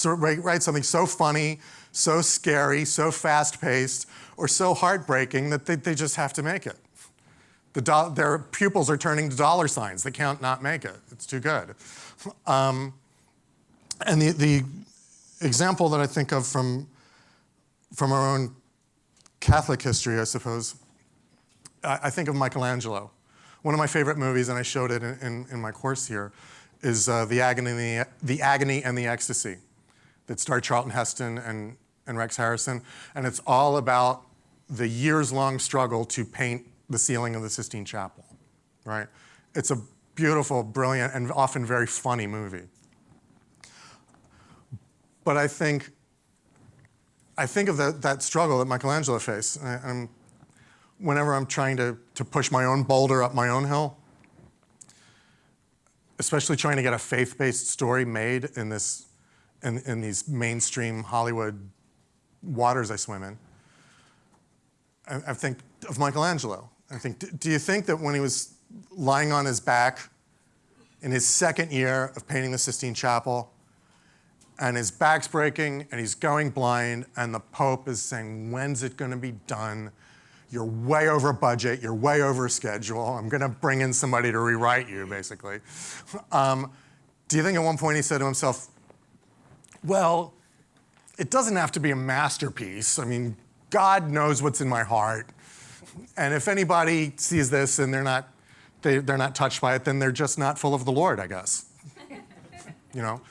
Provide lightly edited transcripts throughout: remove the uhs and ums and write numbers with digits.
write something so funny, so scary, so fast-paced, or so heartbreaking that they just have to make it. Their pupils are turning to dollar signs. They can't not make it. It's too good. And the example that I think of from our own Catholic history, I suppose, I think of Michelangelo. One of my favorite movies, and I showed it in my course here, is The Agony and the Ecstasy, that starred Charlton Heston and Rex Harrison. And it's all about the years-long struggle to paint the ceiling of the Sistine Chapel, right? It's a beautiful, brilliant, and often very funny movie. But I think of that struggle that Michelangelo faced. Whenever I'm trying to push my own boulder up my own hill, especially trying to get a faith-based story made in these mainstream Hollywood waters I swim in, I think of Michelangelo. I think, do you think that when he was lying on his back in his second year of painting the Sistine Chapel, and his back's breaking, and he's going blind, and the Pope is saying, when's it gonna be done? You're way over budget, you're way over schedule, I'm gonna bring in somebody to rewrite you, basically. Do you think at one point he said to himself, well, it doesn't have to be a masterpiece. I mean, God knows what's in my heart. And if anybody sees this and they're not touched by it, then they're just not full of the Lord, I guess. You know?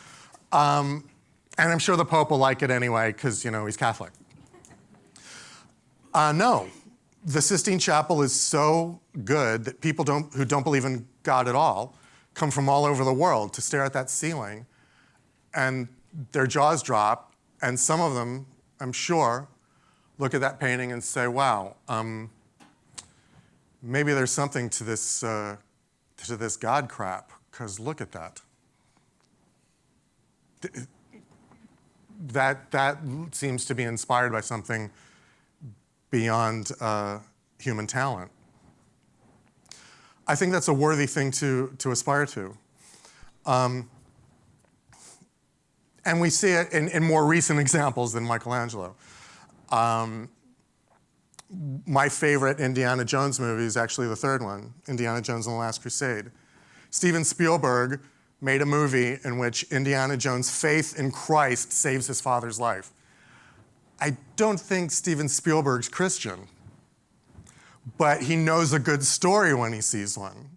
And I'm sure the Pope will like it anyway, because, he's Catholic. No. The Sistine Chapel is so good that people who don't believe in God at all come from all over the world to stare at that ceiling, and their jaws drop, and some of them, I'm sure, look at that painting and say, wow, maybe there's something to this God crap, because look at that. That seems to be inspired by something beyond human talent. I think that's a worthy thing to aspire to. And we see it in more recent examples than Michelangelo. My favorite Indiana Jones movie is actually the third one, Indiana Jones and the Last Crusade. Steven Spielberg made a movie in which Indiana Jones' faith in Christ saves his father's life. I don't think Steven Spielberg's Christian, but he knows a good story when he sees one.